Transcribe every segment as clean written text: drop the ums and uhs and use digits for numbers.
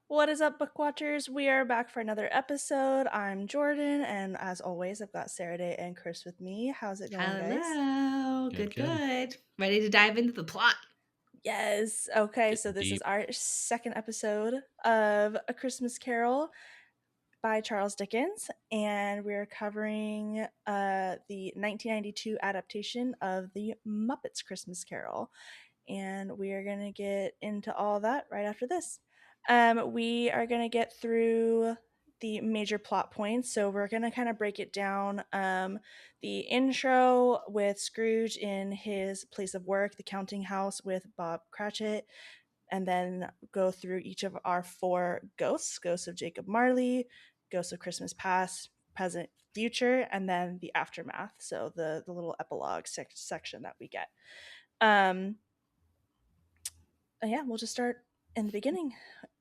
What is up, book watchers? We are back for another episode. I'm Jordyn, and as always, I've got Sarah-Daye and Chris with me. How's it going, guys? Hello. Good, Good, good. good. Ready to dive into the plot. Yes. Okay, so Getting this is deep. our second episode of A Christmas Carol by Charles Dickens, and we're covering the 1992 adaptation of the Muppets Christmas Carol. And we are going to get into all that right after this. We are going to get through the major plot points. So we're going to kind of break it down. The intro with Scrooge in his place of work, the counting house with Bob Cratchit, and then go through each of our four ghosts of Jacob Marley, ghosts of Christmas past, present, future, and then the aftermath. So the little epilogue section that we get. Yeah, we'll just start in the beginning.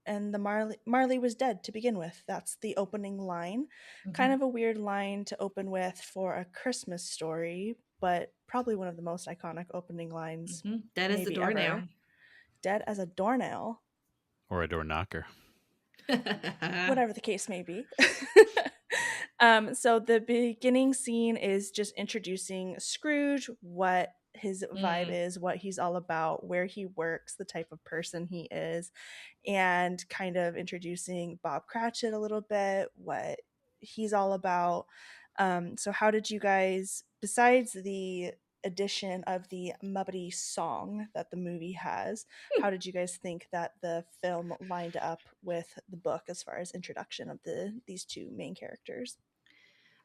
And the Marley was dead to begin with. That's the opening line. Kind of a weird line to open with for a Christmas story, but probably one of the most iconic opening lines Dead as the maybe ever. doornail. Dead as a doornail, Or a door knocker. whatever the case may be. So the beginning scene is just introducing Scrooge, what his vibe is, what he's all about, where he works, the type of person he is, and kind of introducing Bob Cratchit a little bit, what he's all about. So how did you guys, besides the addition of the Muppety song that the movie has, how did you guys think that the film lined up with the book as far as introduction of these two main characters?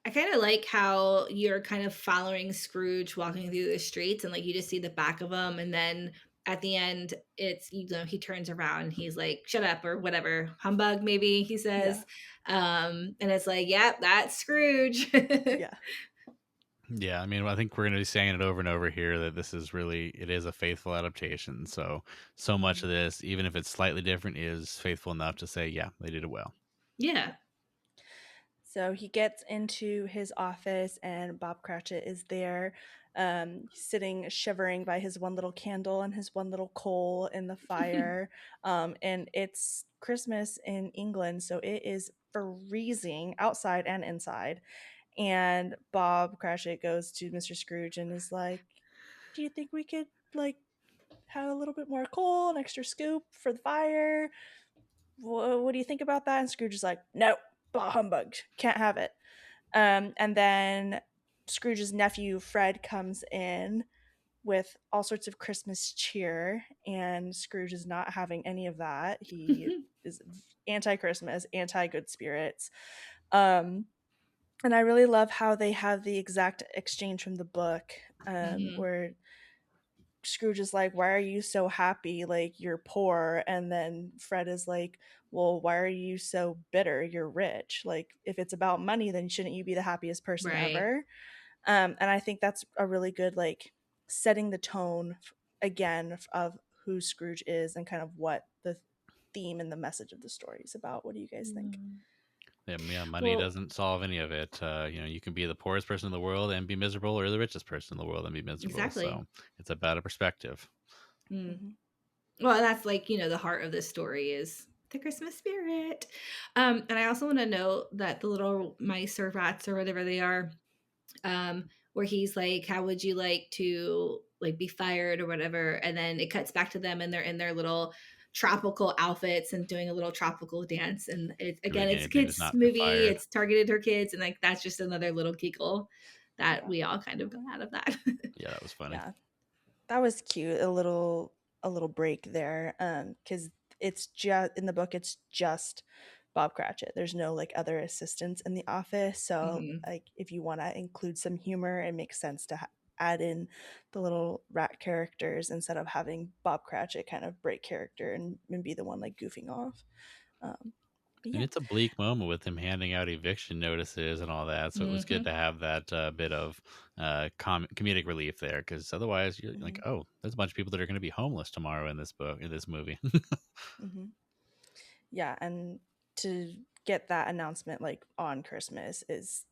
I kind of like how you're kind of following Scrooge walking through the streets and like you just see the back of him and then at the end it's he turns around and he's like shut up or whatever humbug maybe he Yeah. says and it's like yep that's Scrooge. Yeah. Yeah, I mean, I think we're going to be saying it over and over here that it is a faithful adaptation. So much Mhm. of this, even if it's slightly different, is faithful enough to say, yeah, they did it well. Yeah. So he gets into his office, and Bob Cratchit is there, sitting shivering by his one little candle and his one little coal in the fire. And it's Christmas in England, so it is freezing outside and inside. And Bob Cratchit goes to Mr. Scrooge and is like, "Do you think we could like have a little bit more coal, an extra scoop for the fire? What do you think about that?" And Scrooge is like, "No, bah humbug, can't have it." And then Scrooge's nephew Fred comes in with all sorts of Christmas cheer, and Scrooge is not having any of that. He is anti-Christmas, anti-good spirits. Um, and I really love how they have the exact exchange from the book, Mhm. where Scrooge is like, "Why are you so happy? Like, you're poor." And then Fred is like, "Well, why are you so bitter? You're rich. Like, if it's about money, then shouldn't you be the happiest person Right. ever?" And I think that's a really good, like, setting the tone again of who Scrooge is and kind of what the theme and the message of the story is about. What do you guys think? Yeah, money Well, doesn't solve any of it. You can be the poorest person in the world and be miserable, or the richest person in the world and be miserable. exactly. So it's about a perspective. Mm. Mm-hmm. Well, and that's like, the heart of this story is the Christmas spirit. And I also want to note that the little mice or rats or whatever they are, where he's like, how would you like to like be fired or whatever? And then it cuts back to them and they're in their little tropical outfits and doing a little tropical dance. And Doing again, it's a anything to kids not be movie. fired. It's targeted for kids. And like, that's just another little giggle that Yeah. we all kind of got out of that. Yeah, that was funny. Yeah. That was cute. A little break there. Because it's just in the book, it's just Bob Cratchit. There's no like other assistants in the office. So Mhm. like if you want to include some humor, it makes sense to add in the little rat characters instead of having Bob Cratchit kind of break character and be the one like goofing off. Um, but And yeah. it's a bleak moment with him handing out eviction notices and all that. So it was good Mhm. to have that bit of comedic relief there, because otherwise you're like, Hmm. oh, there's a bunch of people that are going to be homeless tomorrow in this book, in this movie. Hmm. Yeah, and to get that announcement like on Christmas is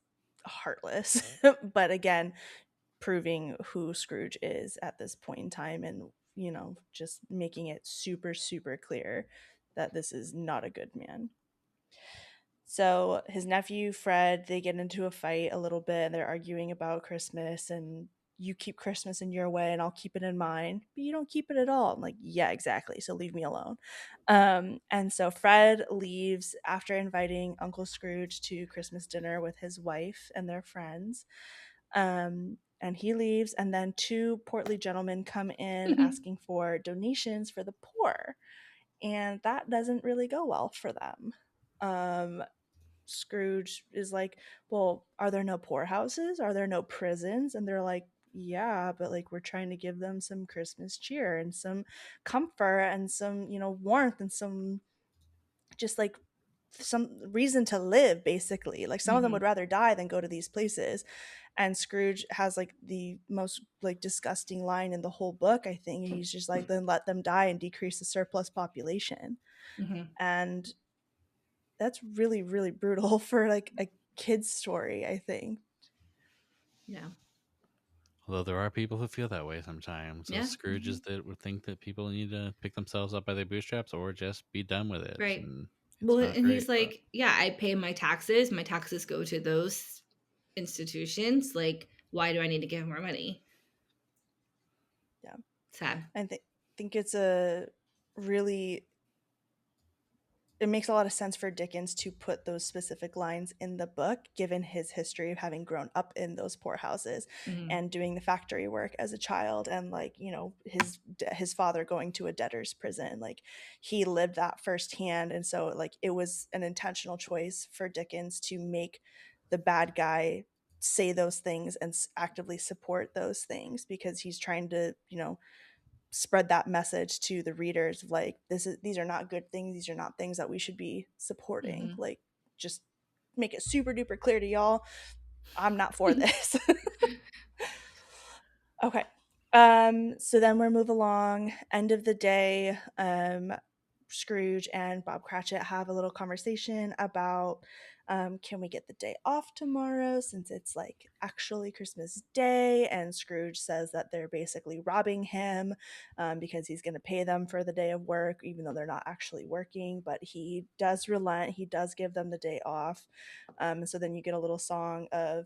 heartless. But again, proving who Scrooge is at this point in time, and just making it super super clear that this is not a good man. So his nephew Fred, they get into a fight a little bit, and they're arguing about Christmas, and you keep Christmas in your way and I'll keep it in mine, but you don't keep it at all. I'm like, yeah, exactly. So leave me alone. And so Fred leaves after inviting Uncle Scrooge to Christmas dinner with his wife and their friends. And he leaves, and then two portly gentlemen come in asking for donations for the poor, and that doesn't really go well for them. Scrooge is like, well, are there no poorhouses? Are there no prisons? And they're like, yeah, but like we're trying to give them some Christmas cheer and some comfort and some, warmth and some just like some reason to live, basically. Like some of them would rather die than go to these places. And Scrooge has like the most like disgusting line in the whole book, I think. He's just like, then let them die and decrease the surplus population. And that's really, really brutal for like a kid's story, I think. Yeah. Although there are people who feel that way sometimes. Yeah. Scrooges that would think that people need to pick themselves up by their bootstraps or just be done with it. Right. And it's Well, not and great. he's like, yeah, I pay my taxes. My taxes go to those institutions. Like, why do I need to give more money? Yeah. Sad. I think it's a really, it makes a lot of sense for Dickens to put those specific lines in the book, given his history of having grown up in those poorhouses and doing the factory work as a child, and like, his father going to a debtor's prison. Like he lived that firsthand, and so like it was an intentional choice for Dickens to make the bad guy say those things and actively support those things, because he's trying to spread that message to the readers of like, these are not good things, these are not things that we should be supporting. Like, just make it super duper clear to y'all, I'm not for this. Okay. So then we'll move along. End of the day, Scrooge and Bob Cratchit have a little conversation about, can we get the day off tomorrow since it's like actually Christmas Day? And Scrooge says that they're basically robbing him, because he's going to pay them for the day of work, even though they're not actually working. But he does relent. He does give them the day off. So then you get a little song of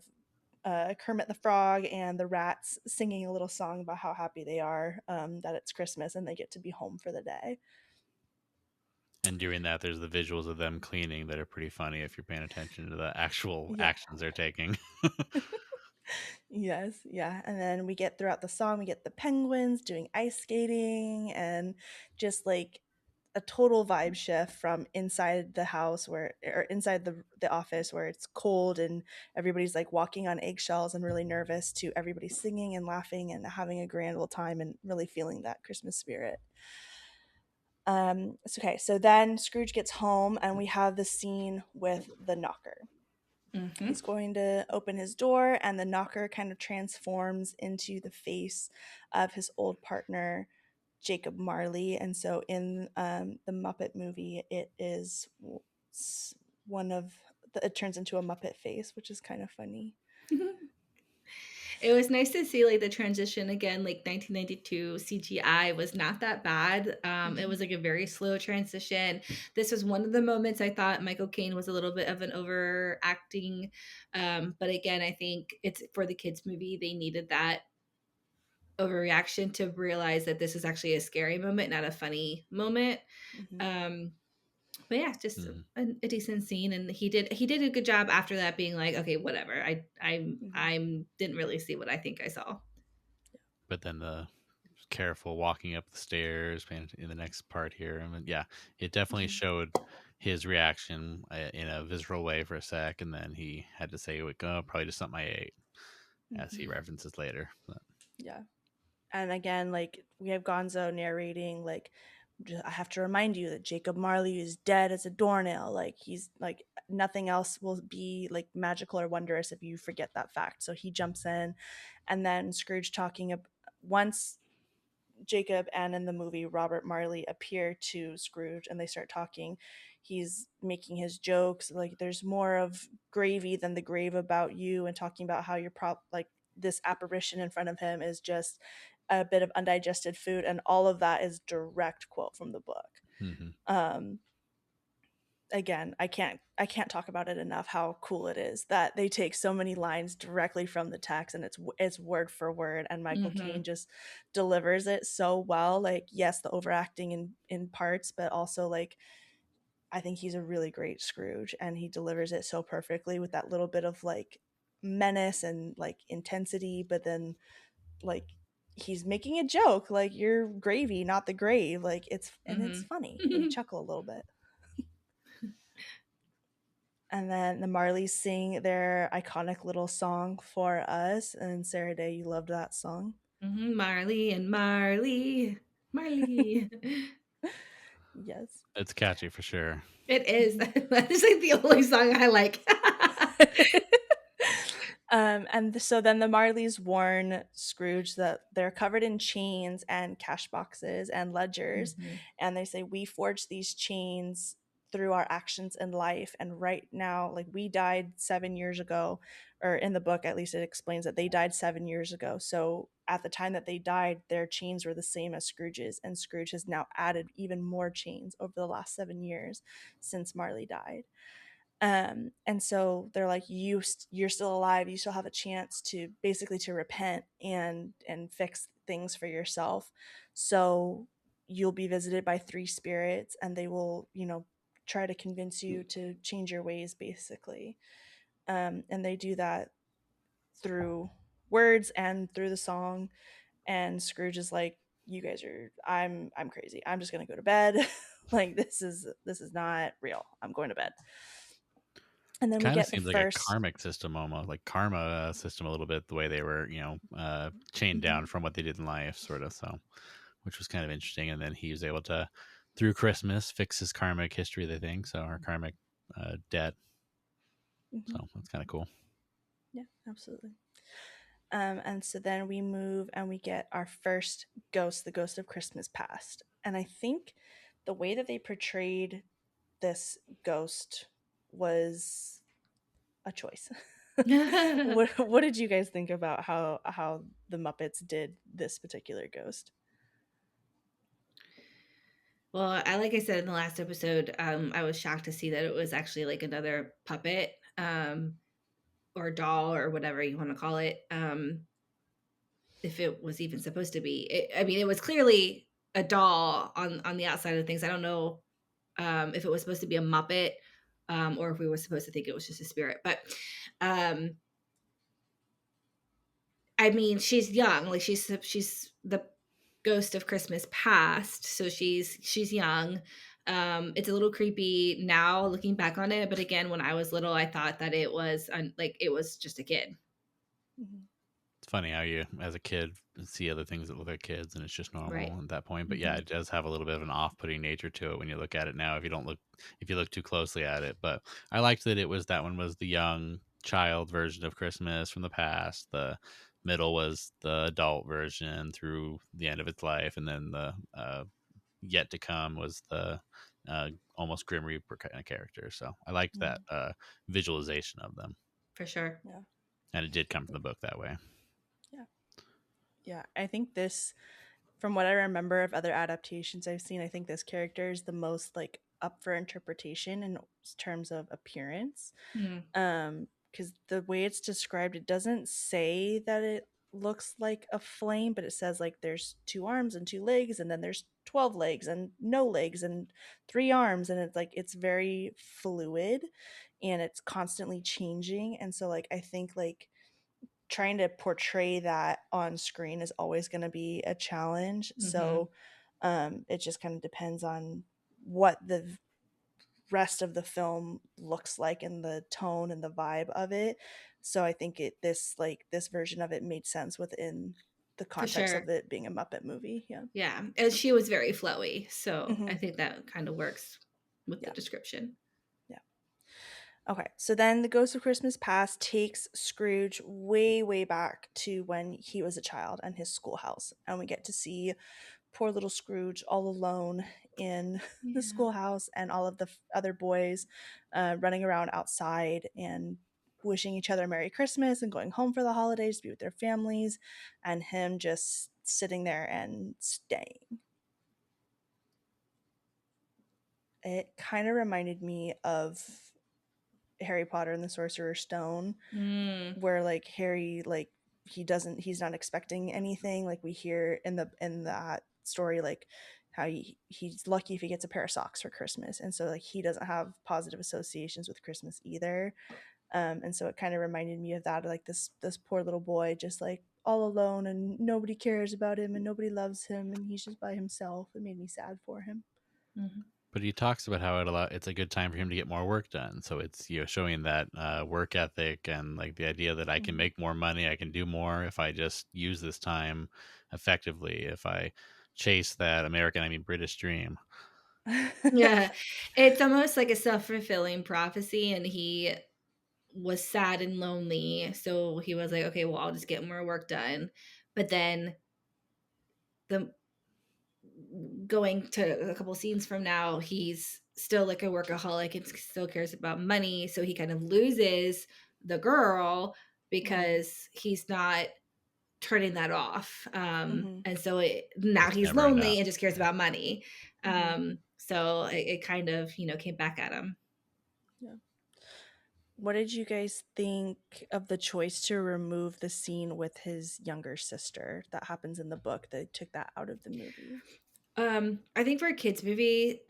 Kermit the Frog and the rats singing a little song about how happy they are, that it's Christmas and they get to be home for the day. And during that, there's the visuals of them cleaning that are pretty funny if you're paying attention to the actual actions they're taking. Yes, yeah. And then we get throughout the song, we get the penguins doing ice skating, and just like a total vibe shift from inside the house or inside the office where it's cold and everybody's like walking on eggshells and really nervous, to everybody singing and laughing and having a grand old time and really feeling that Christmas spirit. Okay, so then Scrooge gets home and we have the scene with the knocker. He's going to open his door, and the knocker kind of transforms into the face of his old partner, Jacob Marley. And so in the Muppet movie, it is it turns into a Muppet face, which is kind of funny. It was nice to see like the transition again. Like 1992 CGI was not that bad. It was like a very slow transition. This was one of the moments I thought Michael Caine was a little bit of an overacting, but again, I think it's for the kids movie. They needed that overreaction to realize that this is actually a scary moment, not a funny moment. But yeah, just a decent scene, and he did a good job after that, being like, okay, whatever. I didn't really see what I think I saw. But then the careful walking up the stairs in the next part here, I mean, yeah, it definitely showed his reaction in a visceral way for a sec, and then he had to say, "Oh, probably just something I ate," as he references later. But. Yeah. And again, like we have Gonzo narrating, like, I have to remind you that Jacob Marley is dead as a doornail. Like he's like, nothing else will be like magical or wondrous if you forget that fact. So he jumps in, and then Scrooge once Jacob and in the movie Robert Marley appear to Scrooge and they start talking, he's making his jokes like there's more of gravy than the grave about you, and talking about how you're like this apparition in front of him is just a bit of undigested food, and all of that is direct quote from the book. again, I can't talk about it enough how cool it is that they take so many lines directly from the text, and it's word for word, and Michael Mm-hmm. Caine just delivers it so well. Like, yes, the overacting in parts, but also like I think he's a really great Scrooge, and he delivers it so perfectly with that little bit of like menace and like intensity, but then like he's making a joke like you're gravy, not the grave. Like it's funny. You Mm-hmm. chuckle a little bit. And then the Marleys sing their iconic little song for us. And Sarah-Daye, you loved that song. Mm-hmm. Marley and Marley. Marley. Yes. It's catchy for sure. It is. Mhm. That is like the only song I like. So then the Marleys warn Scrooge that they're covered in chains and cash boxes and ledgers. Mm-hmm. And they say, we forged these chains through our actions in life. And right now, like we died 7 years ago, or in the book, at least it explains that they died 7 years ago. So at the time that they died, their chains were the same as Scrooge's. And Scrooge has now added even more chains over the last 7 years since Marley died. And so they're like, you're still alive, you still have a chance to basically to repent and fix things for yourself. So you'll be visited by three spirits, and they will, try to convince you to change your ways, basically. And they do that through words and through the song. And Scrooge is like, you guys are, I'm crazy, I'm just gonna go to bed. Like, this is not real, I'm going to bed. And then we Kind of get the seems like a first. karmic system, almost like karma system a little bit, the way they were, chained Mhm, down from what they did in life, sort of. So, which was kind of interesting. And then he was able to, through Christmas, fix his karmic history, they think, so our karmic debt. mhm. So that's kind of cool. Yeah, absolutely. And so then we move and we get our first ghost, the ghost of Christmas past. And I think the way that they portrayed this ghost was a choice. What did you guys think about how the Muppets did this particular ghost? Well, like I said in the last episode, I was shocked to see that it was actually like another puppet, or doll or whatever you want to call it. If it was even supposed to be, I mean, it was clearly a doll on the outside of things. I don't know if it was supposed to be a Muppet, or if we were supposed to think it was just a spirit. But um, I mean, she's young. Like she's the ghost of Christmas past, so she's young. It's a little creepy now looking back on it, but again, when I was little, I thought that it was like it was just a kid. Mhm, It's funny how you, as a kid, see other things that look like kids, and it's just Right. normal at that point. But yeah, mhm, it does have a little bit of an off-putting nature to it when you look at it now. If you look too closely at it. But I liked that that one was the young child version of Christmas from the past. The middle was the adult version through the end of its life, and then the yet to come was the almost Grim Reaper kind of character. So I liked that mhm. visualization of them, For sure. Yeah, and it did come from the book that way. yeah, yeah. I think this, from what I remember of other adaptations I've seen, I think this character is the most like up for interpretation in terms of appearance. Mm. Because the way it's described, it doesn't say that it looks like a flame, but it says like there's two arms and two legs, and then there's 12 legs and no legs and three arms, and it's like it's very fluid and it's constantly changing. And so like I think like trying to portray that on screen is always going to be a challenge. Hmm. So it just kind of depends on what the rest of the film looks like and the tone and the vibe of it. So I think this version of it made sense within the For context sure. of it being a Muppet movie. Yeah. Yeah. And she was very flowy. So I Hmm. think that kind of works with the Yeah. description. Yeah. Okay. So then the Ghost of Christmas Past takes Scrooge way, way back to when he was a child and his schoolhouse. And we get to see poor little Scrooge all alone in the Yeah. schoolhouse, and all of the other boys running around outside and wishing each other Merry Christmas and going home for the holidays to be with their families, and him just sitting there and staying. it kind of reminded me of Harry Potter and the Sorcerer's Stone, Mm, where like Harry, like he's not expecting anything. Like we hear in that story, like how he's lucky if he gets a pair of socks for Christmas, and so like he doesn't have positive associations with Christmas either. And so it kind of reminded me of that, like this poor little boy just like all alone and nobody cares about him and nobody loves him and he's just by himself. It made me sad for him. mhm, But he talks about how it's a good time for him to get more work done. So it's, showing that work ethic and like the idea that I can Mhm. make more money, I can do more if I just use this time effectively. If I chase that British dream. yeah, it's almost like a self-fulfilling prophecy, and he was sad and lonely, so he was like, okay, well, I'll just get more work done. But then the going to a couple scenes from now, he's still like a workaholic and still cares about money, so he kind of loses the girl Mhm. because he's not turning that off. Mhm. And so now It's he's never enough. lonely and just cares Yeah. about money. Mhm. So it kind of, came back at him. Yeah. What did you guys think of the choice to remove the scene with his younger sister that happens in the book? They took that out of the movie. I think for a kids movie,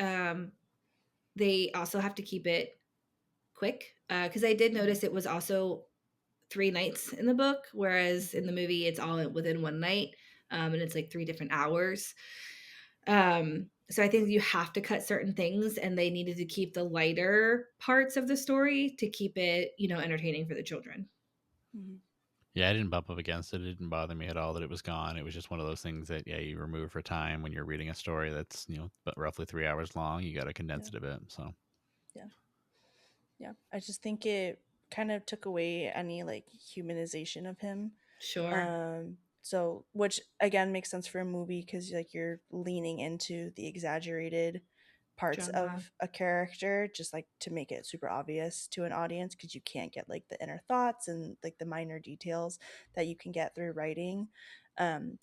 they also have to keep it quick, because I did Mhm. notice it was also 3 nights in the book, whereas in Mhm. the movie it's all within one night, and it's like 3 different hours. So I think you have to cut certain things, and they needed to keep the lighter parts of the story to keep it, entertaining for the children. Mhm. Yeah, I didn't bump up against it. It didn't bother me at all that it was gone. It was just one of those things that, yeah, you remove for time when you're reading a story that's, but roughly 3 hours long. You got to condense Yeah. it a bit. So Yeah. Yeah. I just think it kind of took away any like humanization of him. Sure. So which again makes sense for a movie because like you're leaning into the exaggerated parts Drama. of a character just like to make it super obvious to an audience because you can't get like the inner thoughts and like the minor details that you can get through writing.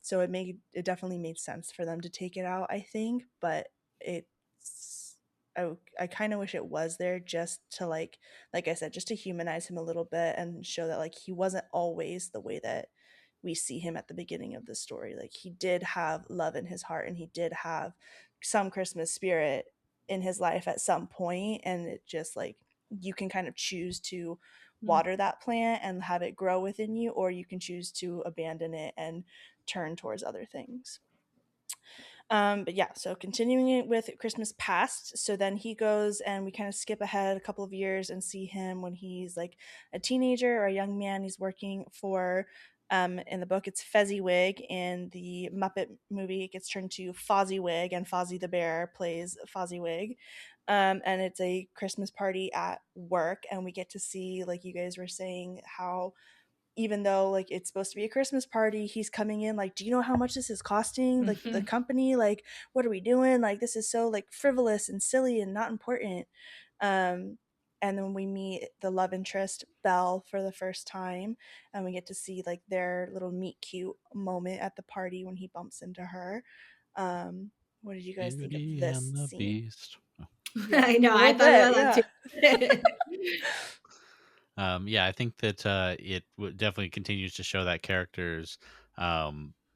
So it definitely made sense for them to take it out, I think, but it's I kind of wish it was there just to like I said, just to humanize him a little bit and show that like he wasn't always the way that we see him at the beginning of the story. Like he did have love in his heart and he did have some Christmas spirit in his life at some point, and it just like you can kind of choose to Mm. water that plant and have it grow within you, or you can choose to abandon it and turn towards other things. But yeah, so continuing it with Christmas past. So then he goes and we kind of skip ahead a couple of years and see him when he's like a teenager or a young man. He's working for, in the book, it's Fezziwig. In the Muppet movie, it gets turned to Fozziewig, and Fozzie the Bear plays Fozziewig. And it's a Christmas party at work, and we get to see, like you guys were saying, how even though like it's supposed to be a Christmas party, he's coming in like, do you know how much this is costing? Like the Mhm. company, like what are we doing? Like this is so like frivolous and silly and not important. Um, and then we meet the love interest Belle for the first time, and we get to see like their little meet cute moment at the party when he bumps into her. Um, what did you guys think of Beauty this and the scene? Beast. I Yeah, know. a I little thought bit. about that Yeah. too. Yeah, I think that definitely continues to show that character's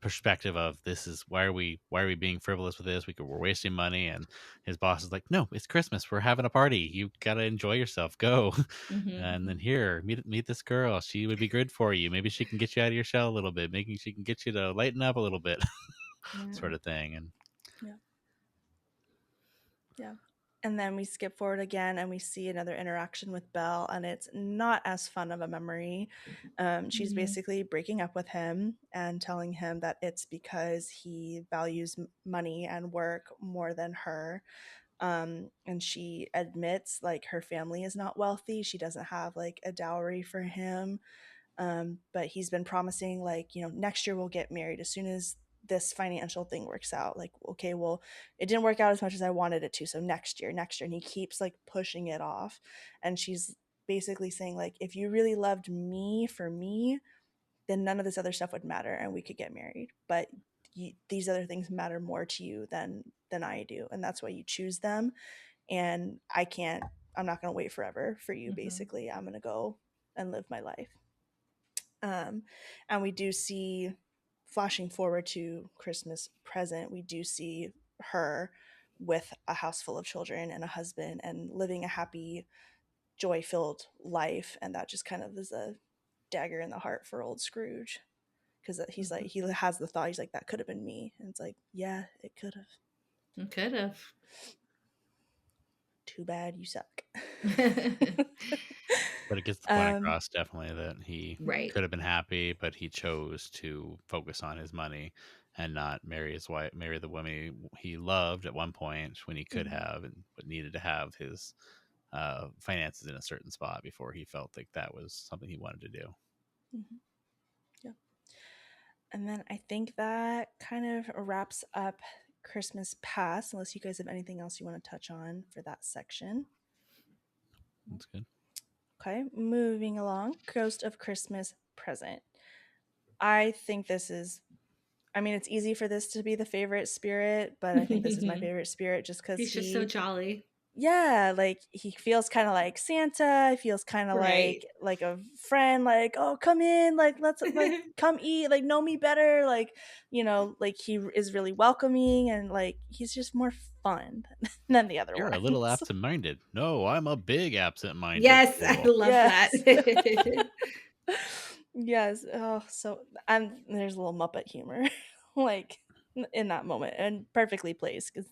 perspective of this is why are we being frivolous with this? We're wasting money, and his boss is like, no, it's Christmas. We're having a party. You gotta enjoy yourself. Go, Mhm. and then here meet this girl. She would be good for you. Maybe she can get you out of your shell a little bit. Maybe she can get you to lighten up a little bit, Yeah. sort of thing. And Yeah. Yeah. And then we skip forward again and we see another interaction with Belle, and it's not as fun of a memory. She's Mhm. basically breaking up with him and telling him that it's because he values money and work more than her. And she admits like her family is not wealthy. She doesn't have like a dowry for him, but he's been promising like, next year we'll get married as soon as this financial thing works out. Like, okay, well, it didn't work out as much as I wanted it to, so next year, and he keeps like pushing it off. And she's basically saying like, if you really loved me for me, then none of this other stuff would matter and we could get married. But these other things matter more to you than I do, and that's why you choose them. and I'm not going to wait forever for you. Basically, I'm going to go and live my life. And we do see, flashing forward to Christmas present, we do see her with a house full of children and a husband and living a happy, joy filled life. And that just kind of is a dagger in the heart for old Scrooge, because he's like, he has the thought, he's like, that could have been me. And it's like, yeah, it could have. It could have. Too bad you suck. But it gets the point across, definitely, that he Right. could have been happy, but he chose to focus on his money and not marry his wife, marry the woman he loved at one point when he could have, and but needed to have his finances in a certain spot before he felt like that was something he wanted to do. Yeah. And then I think that kind of wraps up Christmas Past, unless you guys have anything else you want to touch on for that section. That's good. Okay, moving along. Ghost of Christmas Present. I think this is, I mean, it's easy for this to be the favorite spirit, but I think this is my favorite spirit just because He's just so jolly. Yeah, like he feels kind of like Santa. He feels kind of Right. like a friend. Like, oh, come in, like let's like come eat, like know me better. Like, like he is really welcoming, and like he's just more fun than the other You're a ones. little absent-minded. No, I'm a big absent-minded Yes, I fool. love Yes. that. Yes. Oh, so and there's a little Muppet humor, like in that moment, and perfectly placed, because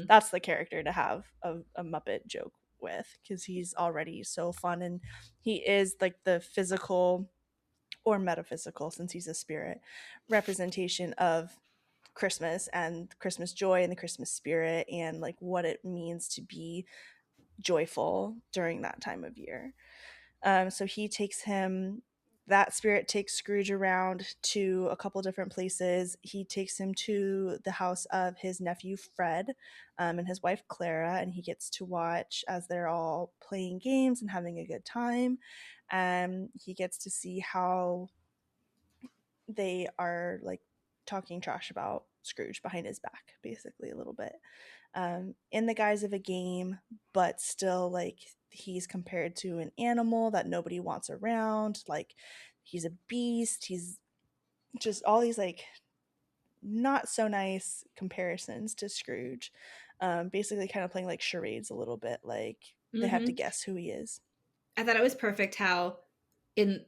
that's the character to have a Muppet joke with, because he's already so fun, and he is like the physical or metaphysical, since he's a spirit, representation of Christmas and Christmas joy and the Christmas spirit, and like what it means to be joyful during that time of year. So that spirit takes Scrooge around to a couple different places. He takes him to the house of his nephew Fred, and his wife Clara, and he gets to watch as they're all playing games and having a good time. And he gets to see how they are like talking trash about Scrooge behind his back, basically, a little bit, in the guise of a game, but still like he's compared to an animal that nobody wants around. Like he's a beast. He's just all these like not so nice comparisons to Scrooge. Basically, kind of playing like charades a little bit. Like they have to guess who he is. I thought it was perfect how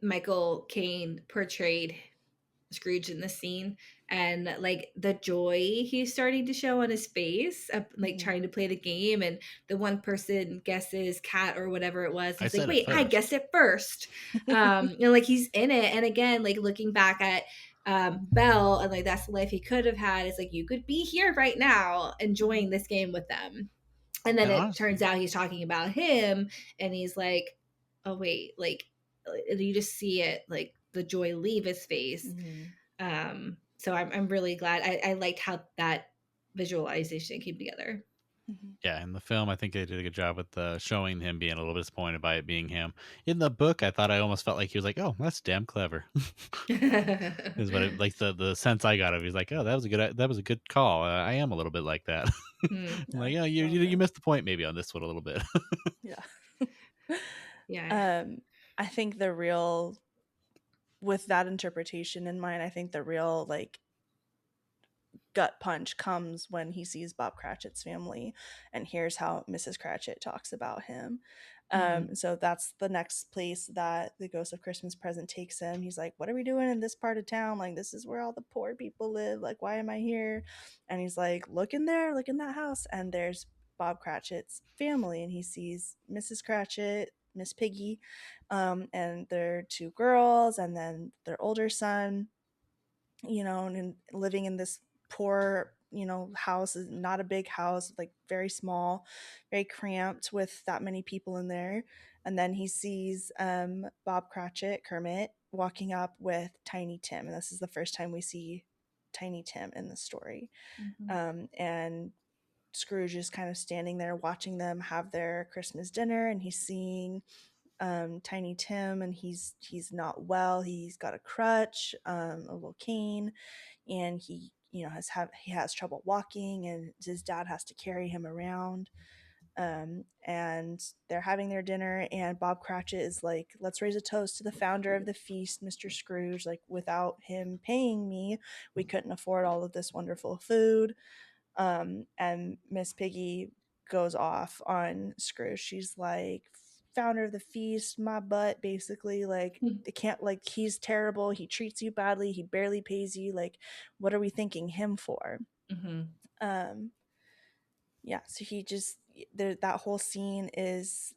Michael Caine portrayed Scrooge in the scene, and like the joy he's starting to show on his face, like trying to play the game, and the one person guesses cat or whatever it was. He's like, "Wait, I guessed it first." And like he's in it, and again, like looking back at Belle, and like that's the life he could have had. It's like you could be here right now enjoying this game with them, and then it turns out he's talking about him, and he's like, "Oh wait, like." You just see it, like the joy leave his face. So I'm really glad. I liked how that visualization came together. Yeah, in the film, I think they did a good job with showing him being a little disappointed by it being him. In the book, I thought I almost felt like he was like, "Oh, that's damn clever." Is what it, like the sense I got of. He's like, "Oh, that was a good call. I am a little bit like that." Like, "Oh, you missed the point maybe on this one a little bit." Yeah. Yeah. I think with that interpretation in mind, I think the real like gut punch comes when he sees Bob Cratchit's family and hears how Mrs. Cratchit talks about him. So that's the next place that the Ghost of Christmas Present takes him. He's like, "What are we doing in this part of town? Like, this is where all the poor people live. Like, why am I here?" And he's like, "Look in there, look in that house." And there's Bob Cratchit's family, and he sees Mrs. Cratchit, Miss Piggy, and their two girls, and then their older son, and living in this poor, house. Is not a big house, like very small, very cramped, with that many people in there. And then he sees Bob Cratchit, Kermit, walking up with Tiny Tim, and this is the first time we see Tiny Tim in the story. And Scrooge is kind of standing there watching them have their Christmas dinner, and he's seeing Tiny Tim, and he's not well. He's got a crutch, a little cane, and he has trouble walking, and his dad has to carry him around. And they're having their dinner, and Bob Cratchit is like, let's raise a toast to the founder of the feast, Mr. Scrooge. Like, without him paying me, we couldn't afford all of this wonderful food. And Miss Piggy goes off on Scrooge. She's like, founder of the feast, my butt, basically. Like, they can't, like, he's terrible. He treats you badly. He barely pays you. Like, what are we thanking him for? Mm-hmm. Um, yeah, so he just, that whole scene is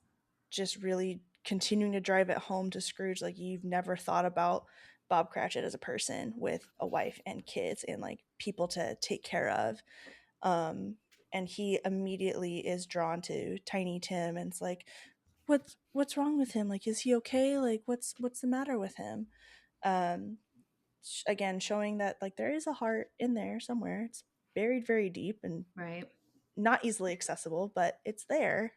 just really continuing to drive it home to Scrooge. Like, you've never thought about Bob Cratchit as a person with a wife and kids and like people to take care of. um and he immediately is drawn to Tiny Tim, and it's like, what's wrong with him? Like, is he okay? Like, what's the matter with him? um Again, showing that like there is a heart in there somewhere. It's buried very deep and Right. not easily accessible, but it's there.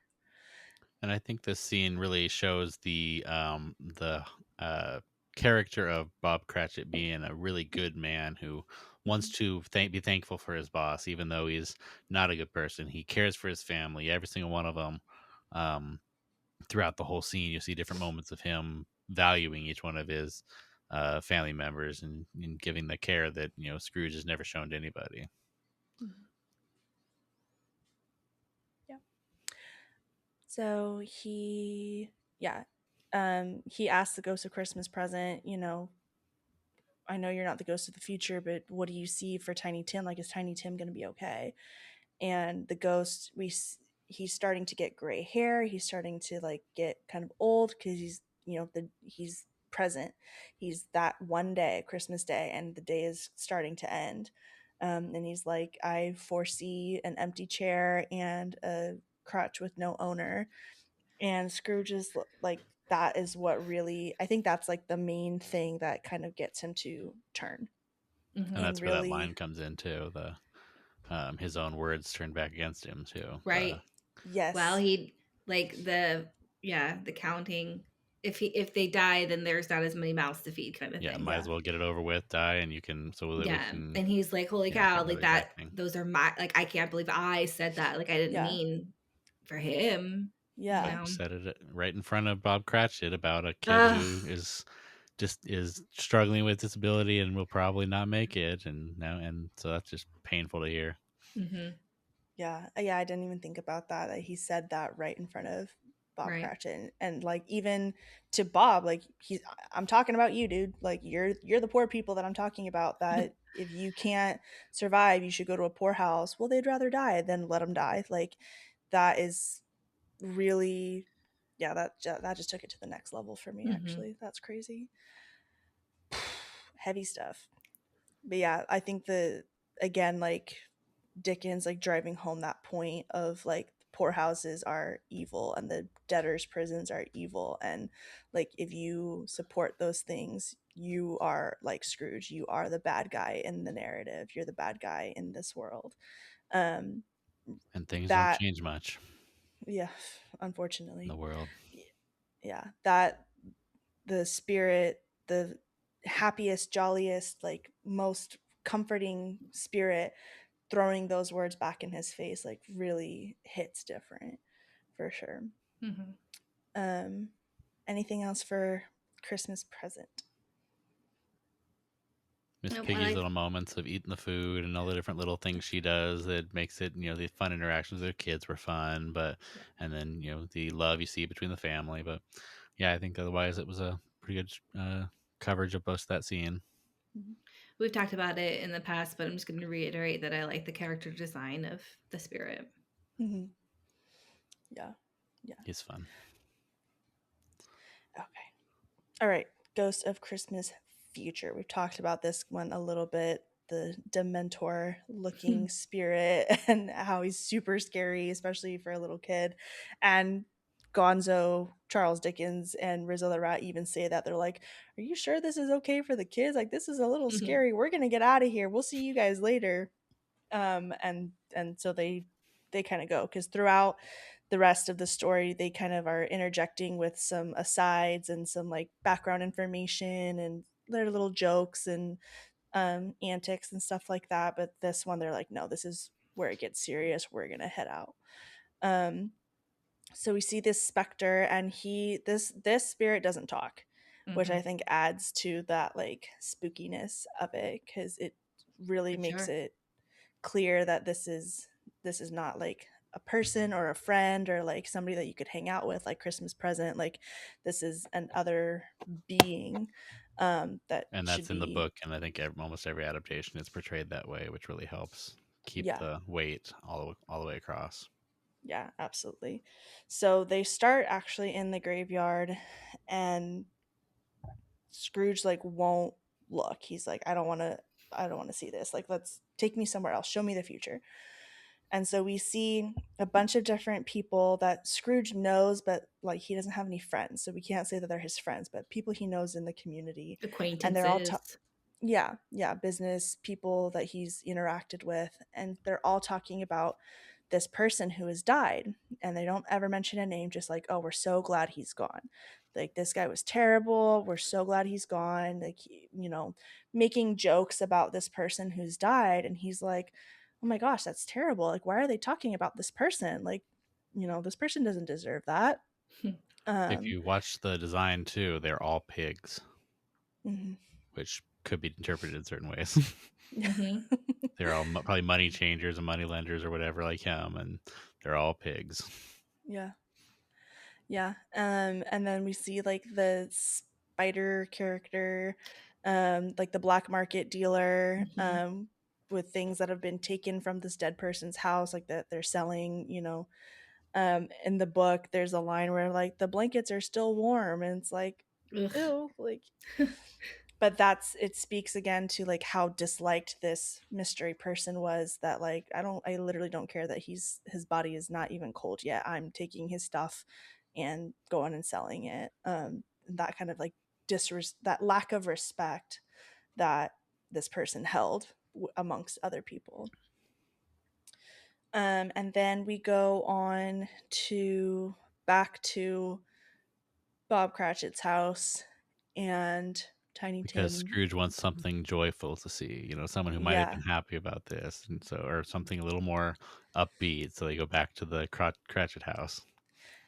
And I think this scene really shows the uh, character of Bob Cratchit being a really good man who wants Mhm. to be thankful for his boss, even though he's not a good person. He cares for his family, every single one of them. Um, Throughout the whole scene, you see different moments of him valuing each one of his family members and giving the care that Scrooge has never shown to anybody. Mhm. Yeah. So yeah, he asks the ghost of Christmas present, I know you're not the ghost of the future, but what do you see for Tiny Tim? Like, is Tiny Tim going to be okay? And the ghost, he's starting to get gray hair. He's starting to like get kind of old because he's present. He's that one day, Christmas Day, and the day is starting to end. And he's like, I foresee an empty chair and a crutch with no owner. And Scrooge is like, that is what really, I think that's like the main thing that kind of gets him to turn Mm-hmm. And and that's where that really, line comes in too. The his own words turned back against him too. Right. Well, yes, he like the counting. If they die, then there's not as many mouths to feed, kind of Yeah, thing. might yeah, as well get it over with, die, and you can so that we Yeah, can and he's like, "Holy get cow! rid Like of his that. acting. Those are my like. I can't believe I said that. Like I didn't yeah, mean for him. You But yeah. know. said it right in front of Bob Cratchit about a kid Ugh. who is struggling with disability and will probably not make it, and so that's just painful to hear. Mm-hmm. Yeah, yeah, I didn't even think about that. That he said that right in front of Bob Right. Cratchit, and like even to Bob, like I'm talking about you, dude. Like you're the poor people that I'm talking about. That if you can't survive, you should go to a poorhouse. Well, they'd rather die than let them die. Like that is really, yeah. That just took it to the next level for me. Mm-hmm. Actually, that's crazy. Heavy stuff. But yeah, I think the again like Dickens like driving home that point of like poorhouses are evil and the debtors' prisons are evil, and like if you support those things, you are like Scrooge. You are the bad guy in the narrative. You're the bad guy in this world. Um, And things don't that change much Yeah, in the unfortunately, world. yeah, that the spirit, the happiest, jolliest, like most comforting spirit throwing those words back in his face like really hits different for sure. Mm-hmm. um Anything else for Christmas present? Miss Nope. I Piggy's like. little moments of eating the food and all the different little things she does that makes it, the fun interactions with her kids were fun, but Yeah. and then the love you see between the family. But yeah, I think otherwise it was a pretty good coverage of most of that scene. Mhm. We've talked about it in the past, but I'm just going to reiterate that I like the character design of the spirit. Mhm. Yeah, yeah. He's fun. Okay, all right. Ghost of Christmas Future, we've talked about this one a little bit, the Dementor looking spirit and how he's super scary, especially for a little kid. And Gonzo, Charles Dickens, and Rizzo the Rat even say that they're like, are you sure this is okay for the kids? Like, this is a little scary. We're gonna get out of here. We'll see you guys later. And so they kind of go, because throughout the rest of the story they kind of are interjecting with some asides and some like background information and their little jokes and antics and stuff like that. But this one they're like, no, this is where it gets serious. We're gonna head out. um So we see this specter, and this spirit doesn't talk, which I Mm-hmm. think adds to that like spookiness of it, because it really For makes sure. it clear that this is not like a person or a friend or like somebody that you could hang out with like Christmas present. Like this is an other being that And should that's in the be. book, and I think almost every adaptation is portrayed that way, which really helps keep Yeah, the weight all the way across. yeah, absolutely. So they start actually in the graveyard, and Scrooge like won't look. He's like, I don't want to see this. Like, let's take me somewhere else. Show me the future. And so we see a bunch of different people that Scrooge knows, but like he doesn't have any friends. So we can't say that they're his friends, but people he knows in the community. And they're all Acquaintances. yeah, yeah, business people that he's interacted with, and they're all talking about this person who has died, and they don't ever mention a name, just like, oh, we're so glad he's gone. Like this guy was terrible. We're so glad he's gone. Like making jokes about this person who's died, and he's like, oh my gosh, that's terrible. Like why are they talking about this person? Like, this person doesn't deserve that. If Um you watch the design too, they're all pigs, mhm. which could be interpreted in certain ways. Mm-hmm. They're all probably money changers and money lenders or whatever like him, and they're all pigs. Yeah. Yeah. And then we see like the spider character, like the black market dealer, Mm-hmm. with things that have been taken from this dead person's house, like that they're selling. In the book, there's a line where like the blankets are still warm, and it's like, Ugh. ew, like, but that's it speaks again to like how disliked this mystery person was, that like I literally don't care that his body is not even cold yet. I'm taking his stuff and going and selling it. That kind of like that lack of respect that this person held amongst other people. And then we go on to back to Bob Cratchit's house, and Tiny Because Tim. Scrooge wants something joyful to see, someone who might have Yeah, been happy about this, and so or something a little more upbeat. So they go back to the Cratchit house.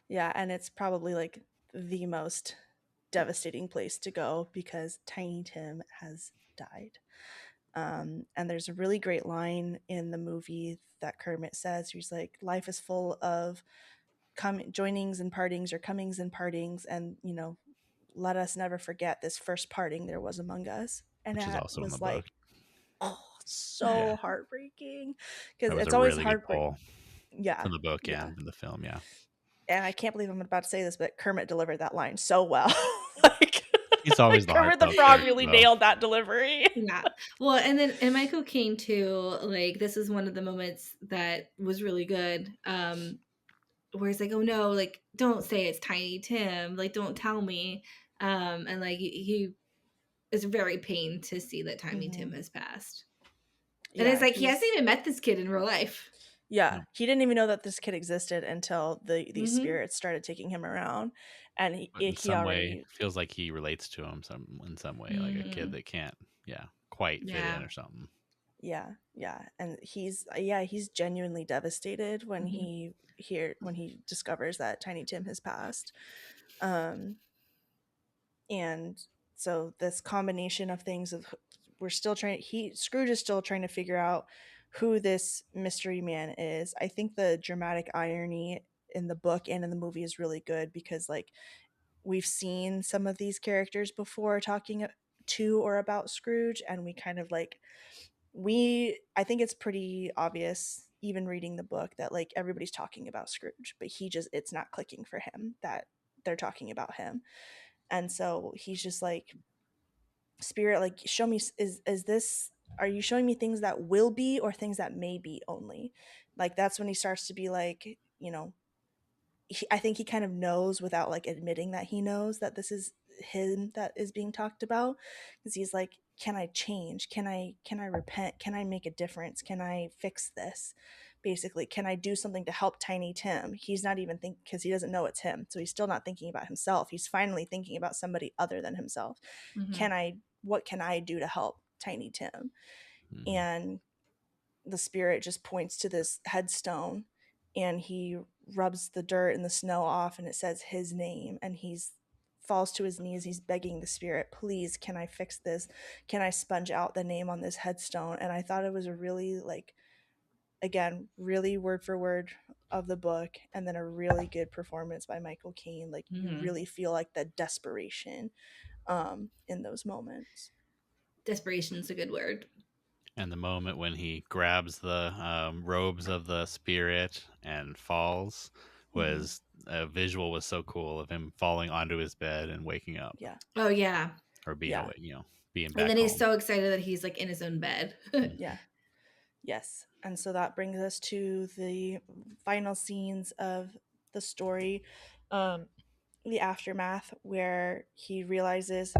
yeah, and it's probably like the most devastating place to go because Tiny Tim has died. And there's a really great line in the movie that Kermit says. He's like, "Life is full of joinings and partings, or comings and partings, and let us never forget this first parting there was among us." And Which is that also in the was book. like, oh, Yeah, so heartbreaking, because that was it's a always really good heartbreak. pull Yeah, from the book yeah. and in the film. Yeah, And I can't believe I'm about to say this, but Kermit delivered that line so well. Like, he's always the Kermit the heartfelt Frog character, really though. nailed that delivery. Yeah. Well, and Michael Caine too, like this is one of the moments that was really good. Where he's like, "Oh no, like don't say it's Tiny Tim, like don't tell me." And like he is very pained to see that Tiny Hmm. Tim has passed. And it's Yeah, like he hasn't even met this kid in real life. yeah, No, he didn't even know that this kid existed until these Mm-hmm. spirits started taking him around, and but in he some way, already. feels like he relates to him in some way, like a kid Mm-hmm. that can't, yeah, quite fit in Yeah. or something. Yeah, yeah, and he's genuinely devastated when Mm-hmm. he discovers that Tiny Tim has passed. Um, and so this combination of things of we're still trying he Scrooge is still trying to figure out who this mystery man is. I think the dramatic irony in the book and in the movie is really good, because like we've seen some of these characters before talking to or about Scrooge, and we kind of like we I think it's pretty obvious even reading the book that like everybody's talking about Scrooge, but it's not clicking for him that they're talking about him. And so he's just like, spirit, like show me, is this, are you showing me things that will be or things that may be only? Like that's when he starts to be like, I think he kind of knows without like admitting that he knows that this is him that is being talked about, because he's like, can I change, can I repent, can I make a difference, can I fix this, basically, can I do something to help Tiny Tim? He's not even think because he doesn't know it's him, so he's still not thinking about himself, he's finally thinking about somebody other than himself. Mm-hmm. What can I do to help Tiny Tim? Hmm. And the spirit just points to this headstone, and he rubs the dirt and the snow off, and it says his name, and he's falls to his knees. He's begging the spirit, please, can I fix this? Can I sponge out the name on this headstone? And I thought it was a really, like, again, really word for word of the book, and then a really good performance by Michael Caine. Like, you really feel like the desperation in those moments. Desperation is a good word. And the moment when he grabs the robes of the spirit and falls was visual was so cool of him falling onto his bed and waking up. Yeah. Oh yeah. Or being awake, being back and then home. he's so excited that he's like in his own bed. Yeah. Yes. And so that brings us to the final scenes of the story, the aftermath, where he realizes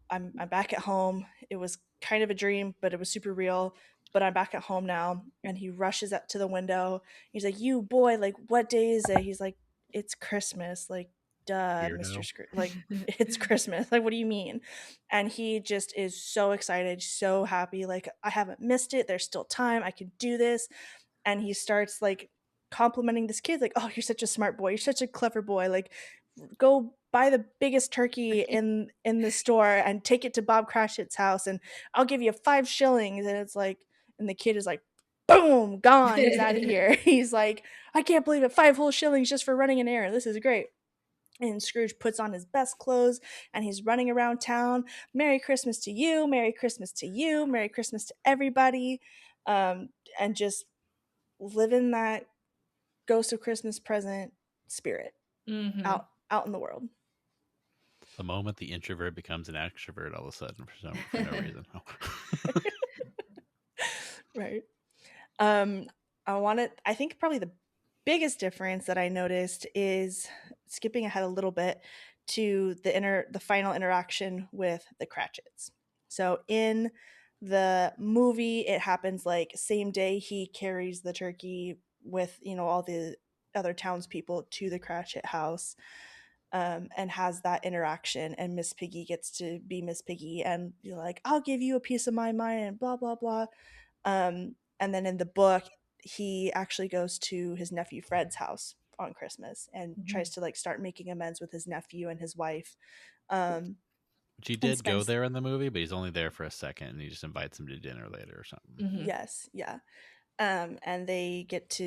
I'm back at home. It was kind of a dream, but it was super real. But I'm back at home now. And he rushes up to the window. He's like, "You boy, like, what day is it?" He's like, "It's Christmas." Like, duh, Weirdo. Mr. Scrooge. Like, it's Christmas. Like, what do you mean? And he just is so excited, so happy. Like, I haven't missed it. There's still time. I can do this. And he starts, like, complimenting this kid. Like, "Oh, you're such a smart boy. You're such a clever boy. Like, go buy the biggest turkey in the store and take it to Bob Cratchit's house, and I'll give you 5 shillings." And it's like, and the kid is like, boom, gone. He's out of here. He's like, "I can't believe it. 5 whole shillings just for running an errand. This is great." And Scrooge puts on his best clothes and he's running around town. "Merry Christmas to you. Merry Christmas to you. Merry Christmas to everybody." And just living that Ghost of Christmas Present spirit out in the world. The moment the introvert becomes an extrovert all of a sudden for no reason. Right. I think probably the biggest difference that I noticed is, skipping ahead a little bit, to the final interaction with the Cratchits. So in the movie, it happens like same day he carries the turkey with, all the other townspeople to the Cratchit house, and has that interaction, and Miss Piggy gets to be Miss Piggy, and you're like, "I'll give you a piece of my mind," and blah blah blah. And then in the book, he actually goes to his nephew Fred's house on Christmas and tries to, like, start making amends with his nephew and his wife. But he did go there in the movie, but he's only there for a second, and he just invites him to dinner later or something. Yes, yeah. And he gets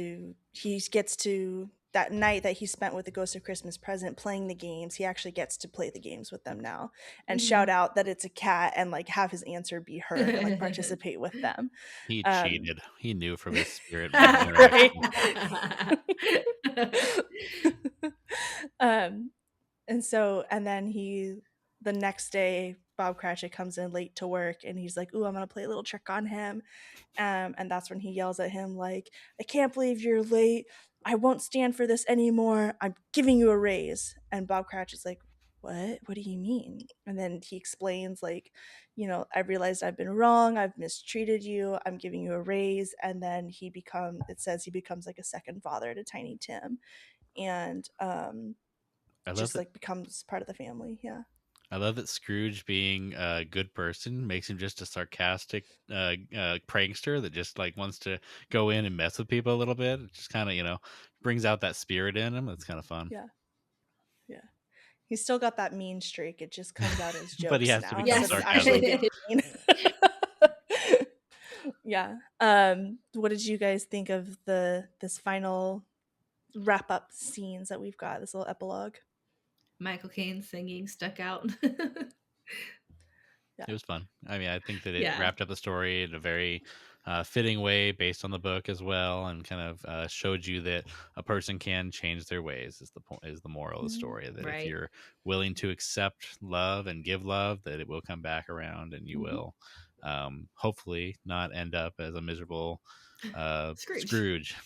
to, that night that he spent with the Ghost of Christmas Present playing the games, he actually gets to play the games with them now and shout out that it's a cat and, like, have his answer be heard and, like, participate with them. He cheated. He knew from his spirit. And then the next day, Bob Cratchit comes in late to work and he's like, "Ooh, I'm gonna play a little trick on him." And that's when he yells at him, like, "I can't believe you're late. I won't stand for this anymore. I'm giving you a raise." And Bob Cratchit's like, "What? What do you mean?" And then he explains, like, "I realized I've been wrong. I've mistreated you. I'm giving you a raise." And then it says he becomes like a second father to Tiny Tim, and becomes part of the family. Yeah. I love that Scrooge, being a good person, makes him just a sarcastic prankster that just, like, wants to go in and mess with people a little bit. It just kind of, brings out that spirit in him. It's kind of fun. Yeah. Yeah. He's still got that mean streak. It just comes out as jokes But he has now to become instead of sarcasm. actually being mean. Yeah. What did you guys think of this final wrap up scenes that we've got, this little epilogue? Michael Caine singing stuck out. It was fun. I mean, I think that it wrapped up the story in a very fitting way based on the book as well, and kind of showed you that a person can change their ways. Is the moral of the story, that if you're willing to accept love and give love, that it will come back around, and you will hopefully not end up as a miserable Scrooge.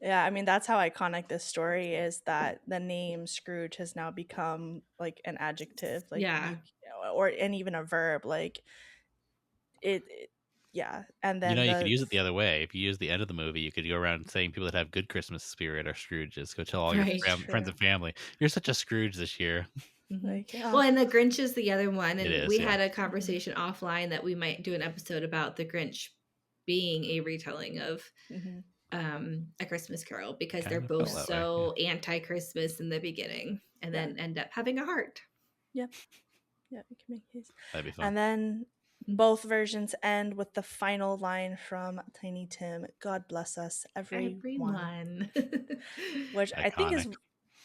Yeah, I mean, that's how iconic this story is, that the name Scrooge has now become, like, an adjective, like, and even a verb, like it yeah. And then you could use it the other way. If you use the end of the movie, you could go around saying people that have good Christmas spirit are Scrooges. Go tell all your friends and family, "You're such a Scrooge this year." Like, well, and the Grinch is the other one, and we had a Mm-hmm. conversation offline that we might do an episode about the Grinch being a retelling of A Christmas Carol, because Kind they're of both felt that way, so anti-Christmas in the beginning, and Yeah. then end up having a heart. Yep. Yeah, we can make case. That'd be fun. And then both versions end with the final line from Tiny Tim, God bless us, everyone. Everyone. Which I think is, Iconic.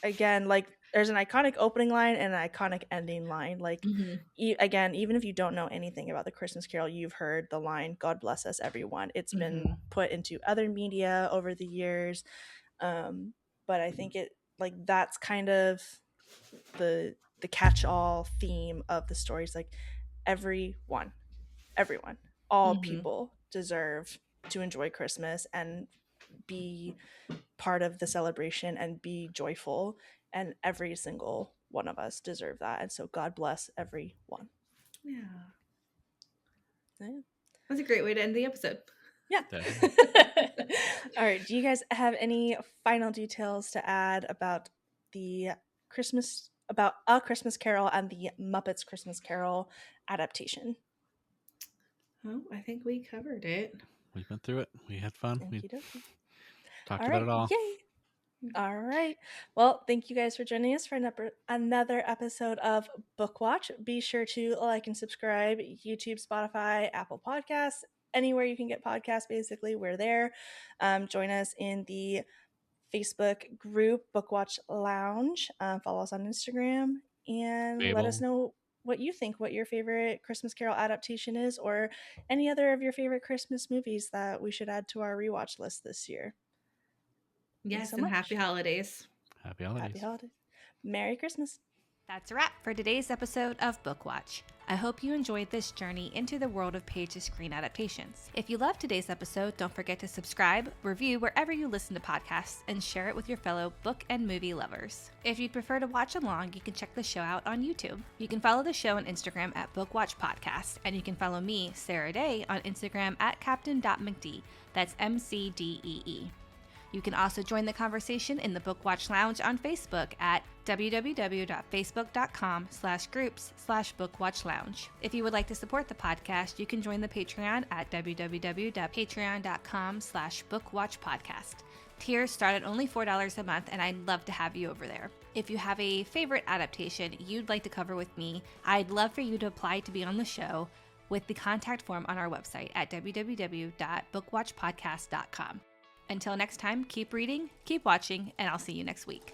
again, like, there's an iconic opening line and an iconic ending line. Like, Mhm. again, even if you don't know anything about the Christmas Carol, you've heard the line, God bless us, everyone. It's been Mhm. put into other media over the years. But I think it, like, that's kind of the catch-all theme of the stories. Like, everyone, all Mhm. people deserve to enjoy Christmas and be part of the celebration and be joyful, and every single one of us deserve that. And so God bless everyone. Yeah. Yeah. That's a great way to end the episode. Yeah. Definitely. All right, do you guys have any final details to add about the about A Christmas Carol and the Muppets Christmas Carol adaptation? Oh, I think we covered it. We went through it. We had fun. We Okie dokie. talked All about right, it all. yay. All right. Well, thank you guys for joining us for another episode of Book Watch. Be sure to like and subscribe, YouTube, Spotify, Apple Podcasts, anywhere you can get podcasts, basically, we're there. Join us in the Facebook group, Book Watch Lounge. Follow us on Instagram and let us Fable. know what you think, what your favorite Christmas Carol adaptation is, or any other of your favorite Christmas movies that we should add to our rewatch list this year. Thanks Yes, so and much. happy holidays. Happy holidays. Happy holidays. Merry Christmas. That's a wrap for today's episode of Book Watch. I hope you enjoyed this journey into the world of page-to-screen adaptations. If you loved today's episode, don't forget to subscribe, review wherever you listen to podcasts, and share it with your fellow book and movie lovers. If you'd prefer to watch along, you can check the show out on YouTube. You can follow the show on Instagram at Bookwatch Podcast, and you can follow me, Sarah-Daye, on Instagram at captain.mcdee. That's MCDEE. You can also join the conversation in the Book Watch Lounge on Facebook at www.facebook.com/groups/bookwatchlounge. If you would like to support the podcast, you can join the Patreon at www.patreon.com/bookwatchpodcast. Tiers start at only $4 a month, and I'd love to have you over there. If you have a favorite adaptation you'd like to cover with me, I'd love for you to apply to be on the show with the contact form on our website at www.bookwatchpodcast.com. Until next time, keep reading, keep watching, and I'll see you next week.